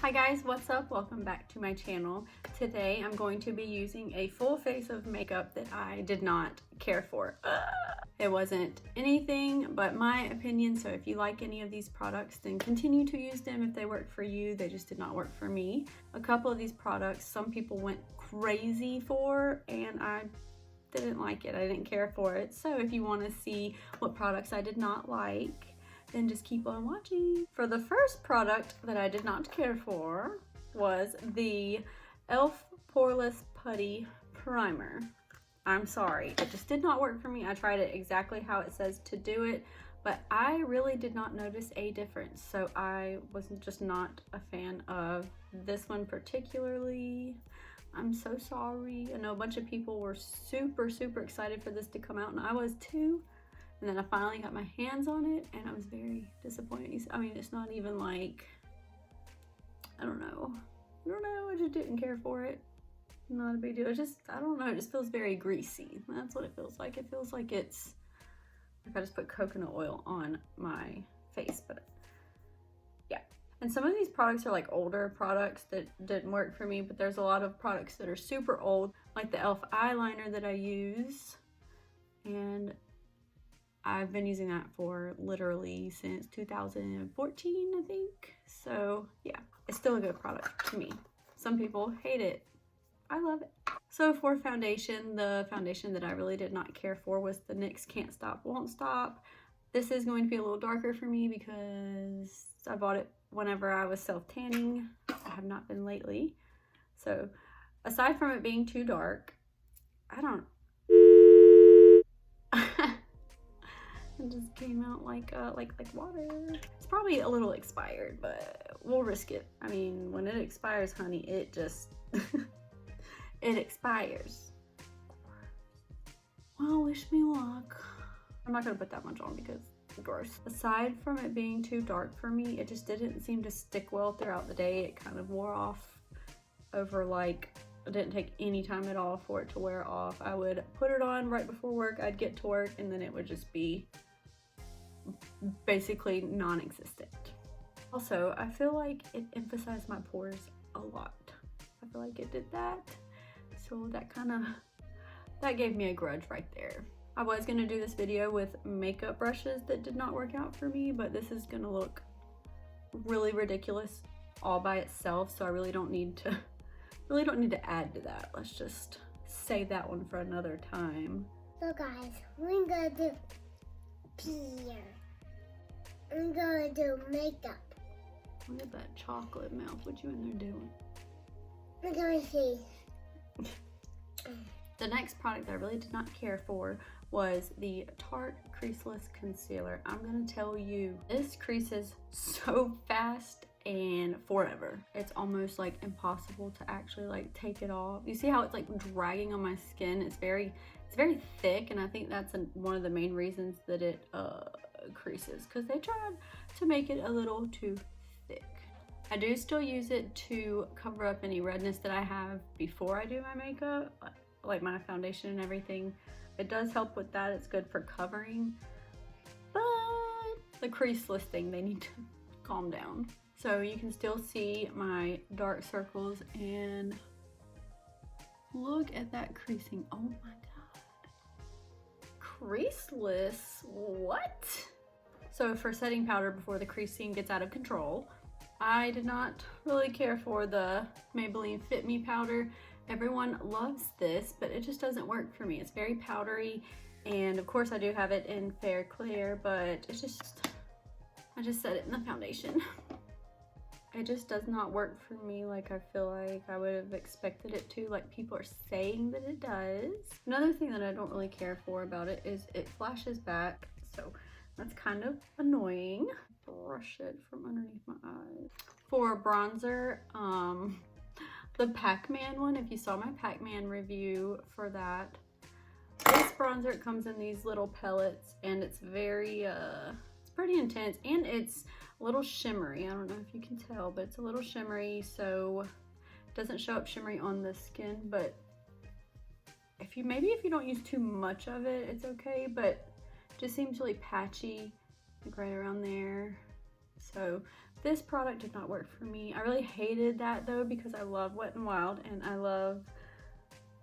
Hi guys, what's up? Welcome back to my channel. Today I'm going to be using a full face of makeup that I did not care for. It wasn't anything but my opinion, so if you like any of these products, then continue to use them if they work for you. They just did not work for me. A couple of these products some people went crazy for, and I didn't like it. I didn't care for it. So if you want to see what products I did not like, then just keep on watching. For the first product that I did not care for was the e.l.f. Poreless Putty Primer. I'm sorry, it just did not work for me. I tried it exactly how it says to do it, but I really did not notice a difference. So I was just not a fan of this one particularly. I'm so sorry. I know a bunch of people were super excited for this to come out, and I was too. And then I finally got my hands on it and I was very disappointed. I mean, it's not even like, I don't know, I just didn't care for it. Not a big deal. It just, I don't know, it just feels very greasy. That's what it feels like. It feels like it's, like I just put coconut oil on my face, but yeah. And some of these products are like older products that didn't work for me, but there's a lot of products that are super old, like the e.l.f. eyeliner that I use. And I've been using that for literally since 2014, I think. So yeah, it's still a good product to me. Some people hate it. I love it. So for foundation, the foundation that I really did not care for was the NYX Can't Stop Won't Stop. This is going to be a little darker for me because I bought it whenever I was self-tanning. I have not been lately. So aside from it being too dark, I don't it just came out like water. It's probably a little expired, but we'll risk it. I mean, when it expires, honey, it just it expires. Well, wish me luck. I'm not gonna put that much on because it's gross. Aside from it being too dark for me, it just didn't seem to stick well throughout the day. It kind of wore off over like, it didn't take any time at all for it to wear off. I would put it on right before work, I'd get to work, and then it would just be basically non-existent. Also, I feel like it emphasized my pores a lot. I feel like it did that. So that gave me a grudge right there. I was gonna do this video with makeup brushes that did not work out for me, but this is gonna look really ridiculous all by itself, so I really don't need to add to that. Let's just save that one for another time. So guys, we're gonna do pear. I'm gonna do makeup. Look at that chocolate mouth. What you in there doing? I'm gonna see. The next product I really did not care for was the Tarte Creaseless Concealer. I'm gonna tell you, this creases so fast and forever. It's almost like impossible to actually like take it off. You see how it's like dragging on my skin? It's very thick, and I think that's one of the main reasons that it creases, because they tried to make it a little too thick. I do still use it to cover up any redness that I have before I do my makeup, like my foundation and everything. It does help with that. It's good for covering, but the creaseless thing, they need to calm down. So you can still see my dark circles, and look at that creasing. Oh my god. Creaseless? What? So for setting powder before the creasing gets out of control, I did not really care for the Maybelline Fit Me powder. Everyone loves this, but it just doesn't work for me. It's very powdery, and of course I do have it in Fair Clear, but it's just, I just set it in the foundation. It just does not work for me like I feel like I would have expected it to, like people are saying that it does. Another thing that I don't really care for about it is it flashes back, so that's kind of annoying. Brush it from underneath my eyes. For bronzer, the Pac-Man one, if you saw my Pac-Man review for that, this bronzer comes in these little pellets, and it's very, it's pretty intense, and it's a little shimmery. I don't know if you can tell, but it's a little shimmery, so it doesn't show up shimmery on the skin, but if you don't use too much of it, it's okay, but it just seems really patchy, like right around there. So This product did not work for me. I really hated that though, because I love Wet n Wild and I love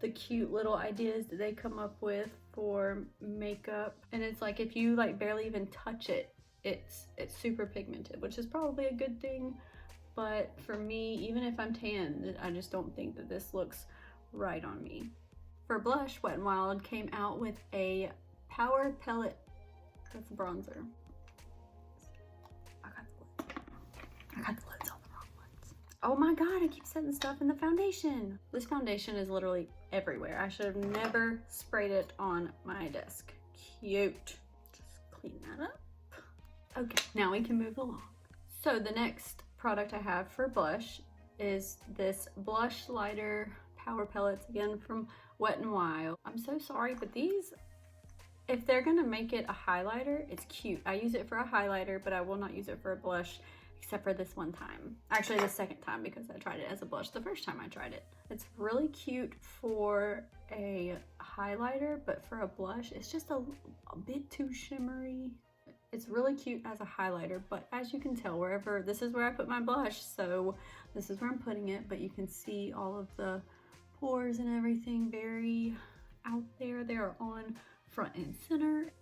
the cute little ideas that they come up with for makeup. And it's like if you like barely even touch it, it's super pigmented, which is probably a good thing. But for me, even if I'm tan, I just don't think that this looks right on me. For blush, Wet n Wild came out with a Power Pellet, that's a bronzer. I got the lids on the wrong ones. Oh my god, I keep setting stuff in the foundation. This foundation is literally everywhere. I should have never sprayed it on my desk. Cute. Just clean that up. Okay, now we can move along. So the next product I have for blush is this blush lighter Power Pellets, again from Wet n Wild. I'm so sorry, but these, if they're gonna make it a highlighter, it's cute. I use it for a highlighter, but I will not use it for a blush, except for this one time. Actually, the second time, because I tried it as a blush the first time I tried it. It's really cute for a highlighter, but for a blush, it's just a bit too shimmery. It's really cute as a highlighter, but as you can tell, wherever, this is where I put my blush, so this is where I'm putting it, but you can see all of the pores and everything very out there. They are on front and center.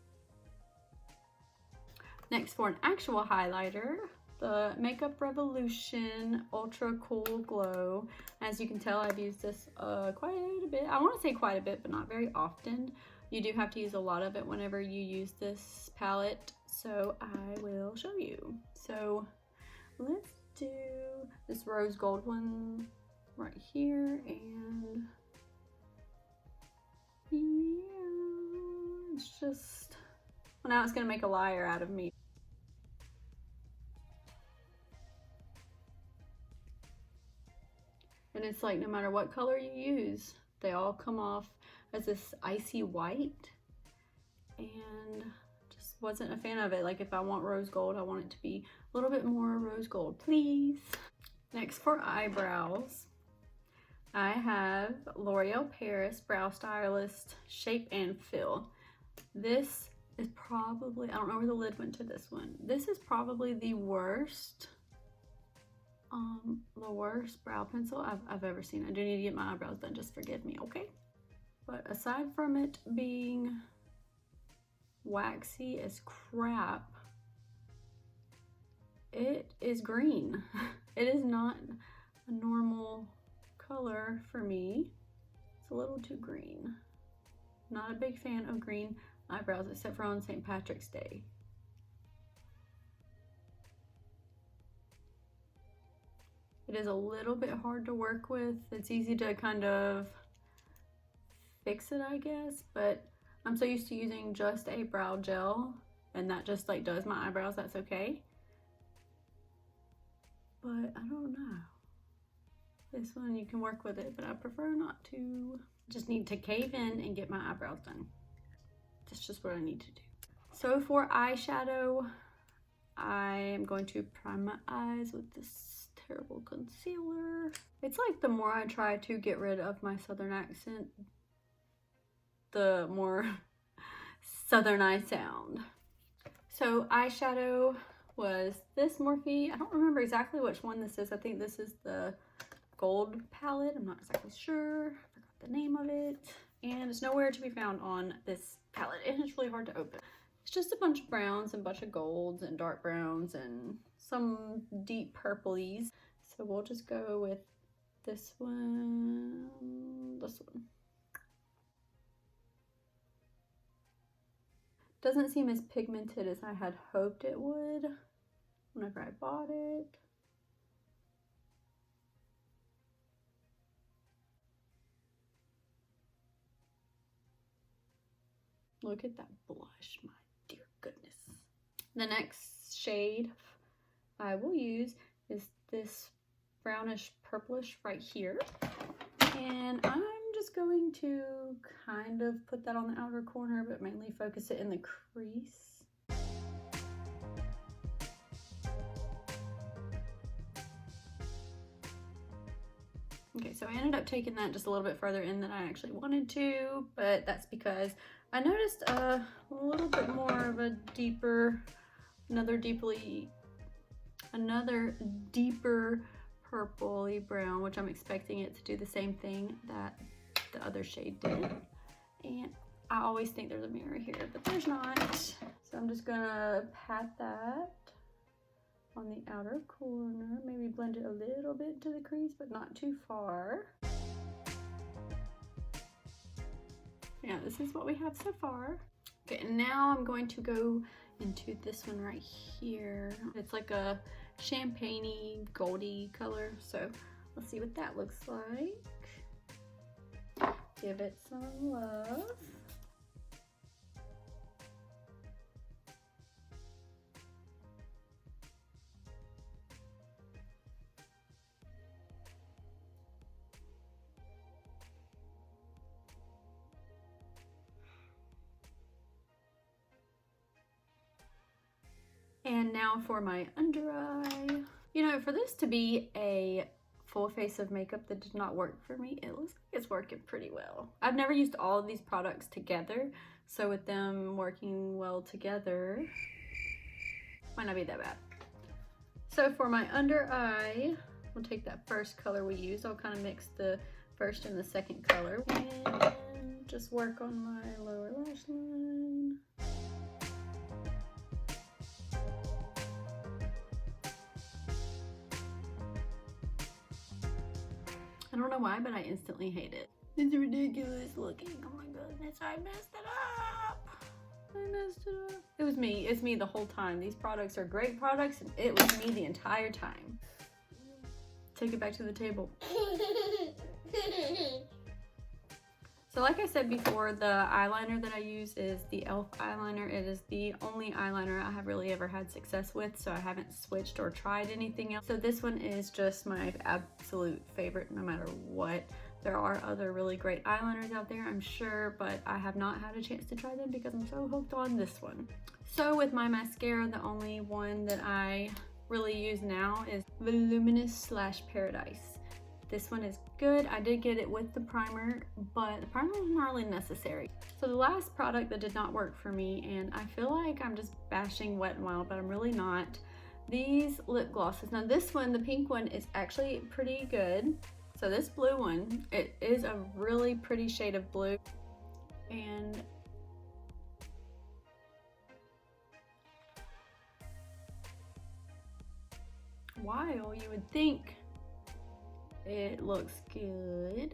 Next, for an actual highlighter, the Makeup Revolution Ultra Cool Glow. As you can tell, I've used this quite a bit. I want to say quite a bit, but not very often. You do have to use a lot of it whenever you use this palette, so I will show you. So let's do this rose gold one right here, and yeah, it's just, well, now it's gonna make a liar out of me. And it's like no matter what color you use, they all come off as this icy white, and just wasn't a fan of it. Like if I want rose gold, I want it to be a little bit more rose gold, please. Next, for eyebrows, I have L'Oreal Paris Brow Stylist Shape and Fill. This is probably, I don't know where the lid went to this one. This is probably the worst brow pencil I've ever seen. I do need to get my eyebrows done, just forgive me, okay? But aside from it being waxy as crap, it is green. It is not a normal color for me. It's a little too green. Not a big fan of green eyebrows, except for on St. Patrick's Day. It is a little bit hard to work with. It's easy to kind of fix it, I guess, but I'm so used to using just a brow gel, and that just like does my eyebrows. That's okay. But I don't know. This one you can work with it, but I prefer not to. Just need to cave in and get my eyebrows done. That's just what I need to do. So for eyeshadow, I am going to prime my eyes with this terrible concealer. It's like the more I try to get rid of my southern accent, the more southern I sound. So eyeshadow was this Morphe. I don't remember exactly which one this is. I think this is the gold palette. I'm not exactly sure. I forgot the name of it. And it's nowhere to be found on this palette, and it's really hard to open. It's just a bunch of browns and a bunch of golds and dark browns and some deep purplies. So we'll just go with this one, this one. Doesn't seem as pigmented as I had hoped it would whenever I bought it. Look at that blush, my dear goodness. The next shade I will use is this brownish purplish right here. And I'm just going to kind of put that on the outer corner, but mainly focus it in the crease. Okay, so I ended up taking that just a little bit further in than I actually wanted to, but that's because I noticed a little bit more of a deeper, another deeply another deeper purpley brown, which I'm expecting it to do the same thing that the other shade did. And I always think there's a mirror here, but there's not. So I'm just gonna pat that on the outer corner, maybe blend it a little bit to the crease, but not too far. Yeah, this is what we have so far. Okay, and now I'm going to go into this one right here. It's like a champagne-y, goldy color. So let's see what that looks like. Give it some love. And now for my under eye. You know, for this to be a full face of makeup that did not work for me, it looks like it's working pretty well. I've never used all of these products together, so with them working well together, might not be that bad. So for my under eye, we'll take that first color we used. I'll kind of mix the first and the second color and just work on my lower lash line. I don't know why, but I instantly hate it. It's ridiculous looking. Oh my goodness, I messed it up. I messed it up. It was me. It's me the whole time. These products are great products, and it was me the entire time. Take it back to the table. So like I said before, the eyeliner that I use is the e.l.f. eyeliner. It is the only eyeliner I have really ever had success with, so I haven't switched or tried anything else. So this one is just my absolute favorite no matter what. There are other really great eyeliners out there, I'm sure, but I have not had a chance to try them because I'm so hooked on this one. So with my mascara, the only one that I really use now is Voluminous / Paradise. This one is good. I did get it with the primer, but the primer was not really necessary. So the last product that did not work for me, and I feel like I'm just bashing Wet n Wild, but I'm really not. These lip glosses. Now this one, the pink one, is actually pretty good. So this blue one, it is a really pretty shade of blue. And while you would think it looks good.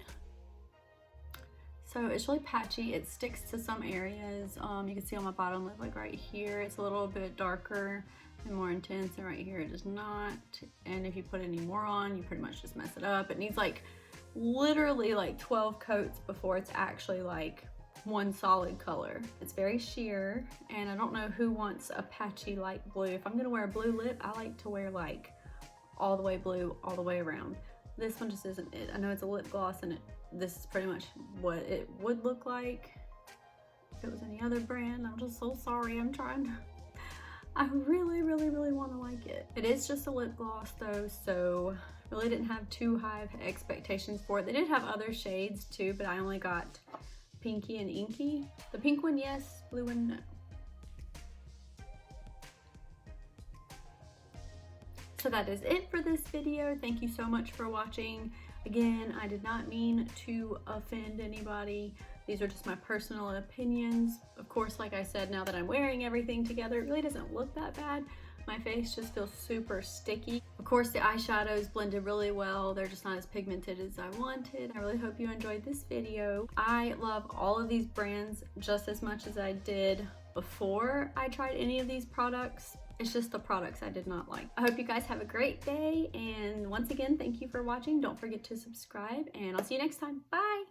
So it's really patchy. It sticks to some areas. You can see on my bottom lip, like right here, it's a little bit darker and more intense, and right here it is not. And if you put any more on, you pretty much just mess it up. It needs like literally like 12 coats before it's actually like one solid color. It's very sheer, and I don't know who wants a patchy light blue. If I'm gonna wear a blue lip, I like to wear like all the way blue all the way around. This one just isn't it. I know it's a lip gloss, and this is pretty much what it would look like if it was any other brand. I'm just so sorry. I'm trying to, I really want to like it. It is just a lip gloss though, so really didn't have too high of expectations for it. They did have other shades too, but I only got Pinky and Inky. The pink one, yes. Blue one, no. So that is it for this video. Thank you so much for watching. Again, I did not mean to offend anybody. These are just my personal opinions. Of course, like I said, now that I'm wearing everything together, it really doesn't look that bad. My face just feels super sticky. Of course, the eyeshadows blended really well. They're just not as pigmented as I wanted. I really hope you enjoyed this video. I love all of these brands just as much as I did before I tried any of these products. It's just the products I did not like. I hope you guys have a great day, and once again, thank you for watching. Don't forget to subscribe, and I'll see you next time. Bye!